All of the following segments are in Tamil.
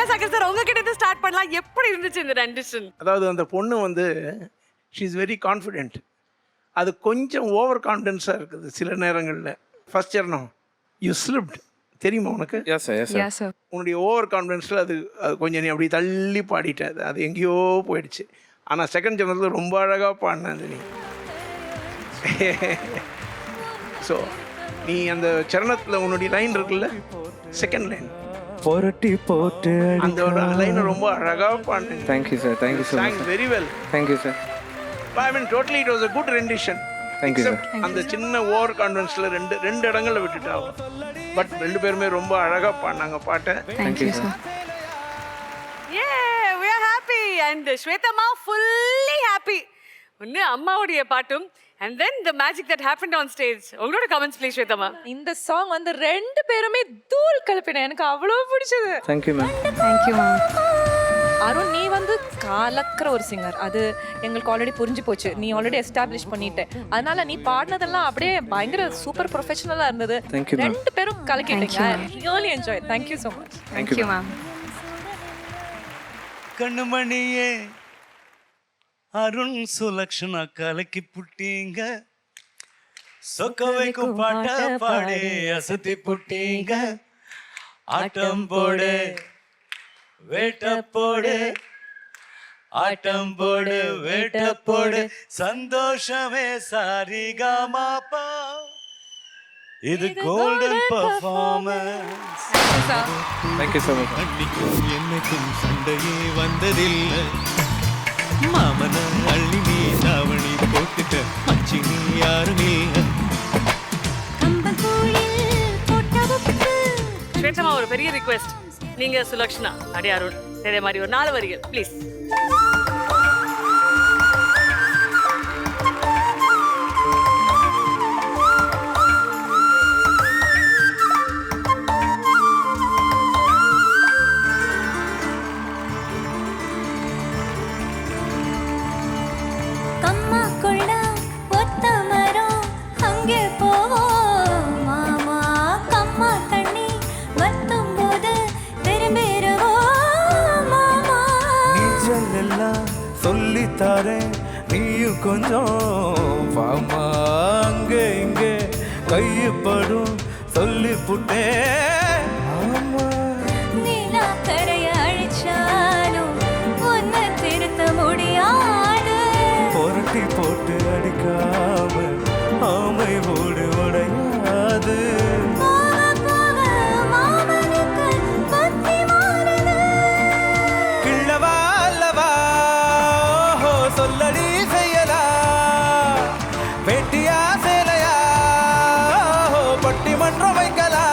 வித்யாசாகர் சார் உங்ககிட்ட இருந்து ஸ்டார்ட் பண்ணலாம். எப்படி இருந்துச்சு இந்த ரெண்டிஷன்? அதாவது அந்த பொண்ணு வந்து ஷீ இஸ் வெரி கான்ஃபிடென்ட். அது கொஞ்சம் ஓவர் கான்ஃபிடென்ஸாக இருக்குது சில நேரங்களில். ஃபர்ஸ்ட் சரணம் யூ ஸ்லிப்ட், தெரியுமா உனக்கு? Yes sir, yes sir. உன்னுடைய ஓவர் கான்ஃபிடென்ஸில் அது கொஞ்சம் நீ அப்படி தள்ளி பாடிட்ட, அது எங்கேயோ போயிடுச்சு. ஆனால் செகண்ட் சரணத்தில் ரொம்ப அழகாக பாடினது நீ. ஸோ நீ அந்த சரணத்தில் உன்னுடைய லைன் இருக்குல்ல, செகண்ட் லைன் பொரட்டி போட்டு அந்த ஒரு லைனை ரொம்ப அழகாக பாடினேன். Thank you sir, thank you so much. Very well. Thank you sir. I mean totally it was a good rendition. Thank you, sir. அந்த சின்ன ஓவர் கான்ஃபிடன்ஸ்ல ரெண்டு இடங்கள்ல விட்டுட்டாங்க. பட் ரெண்டு பேருமே ரொம்ப அழகா பாடினாங்க பாட்டை. Thank you, sir. Yeah, we are happy and Shwetama fully happy. ஒன்னு அம்மாவுடைய பாட்டும் and then the magic that happened on stage. உங்களோட comments please Shwetama. இந்த சாங் வந்து ரெண்டு பேருமே தூள் கலப்பின, எனக்கு அவ்வளவு பிடிச்சது. Thank you ma'am. Thank you ma'am. Arun, நீ வந்து கலக்கிற ஒரு சிங்கர், அது எங்களுக்கு ஆல்ரெடி புரிஞ்சு போச்சு. நீ ஆல்ரெடி எஸ்டாப்ளிஷ் பண்ணிட்ட, அதனால நீ பாடினதெல்லாம் அப்படியே பயங்கர சூப்பர் ப்ரொஃபஷனலா இருந்தது. Thank you, ma'am. ரெண்டு பேரும் கலக்கிட்டீங்க. Really enjoy. Thank you so much. Thank you ma'am. கண்ணுமணியே அருண் சுலக்ஷனா கலக்கி புட்டீங்க, சொக்க வைக்கும் பாட்ட பாடே அசத்தி புட்டீங்க, ஆட்டம் போடு வேட்ட போடு, ஆட்டம் போடு வேட்ட போடு, சந்தோஷமே சாரிகாமாப்பா, இது golden performance. Thank you so much. அன்னைக்கும் என்னைக்கும் சண்டையே வந்ததில்லை, மாமன அள்ளி நீ தாவணி போட்டுக்க அச்சி நீ யாருமே. Shwetama ஒரு பெரிய ரிக்வெஸ்ட், நீங்க சுலக்ஷனா அடி அருண் இதே மாதிரி ஒரு 4 வரிகள் ப்ளீஸ். சொல்லித்தாரேன் நீயும் கொஞ்சம் பாமா, அங்கே இங்கே கைப்படும் சொல்லி புட்டேன். ஆமா நீலா கரைய அழிச்சாலும் ஒன்ன திருத்த முடியாது, பொரட்டி போட்டு அடிக்காம ஆமை ஓடு உடையாது. கிள்ளவா அல்லவா சொல்லடி செய்யலா, வெட்டியா சேலையா பட்டிமன்றம் வைக்கலா.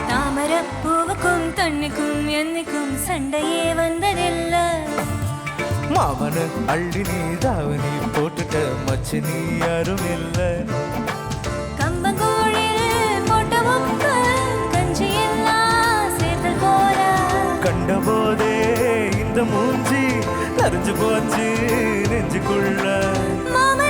தாமர பூவுக்கும் தண்ணிக்கும் என்னைக்கும் சண்டையே வந்ததில்லை, மாமன அள்ளி நீ தாவணி போட்டுட்ட மச்சி நீ யாரும் இல்லை. கம்பங்கூழில் போட்ட உப்பு கஞ்சி எல்லாம் சேர்த்தல் போல, கண்ட போதே இந்த மூஞ்சி நரைஞ்சு போச்சு நெஞ்சுக்குள்ள. மாம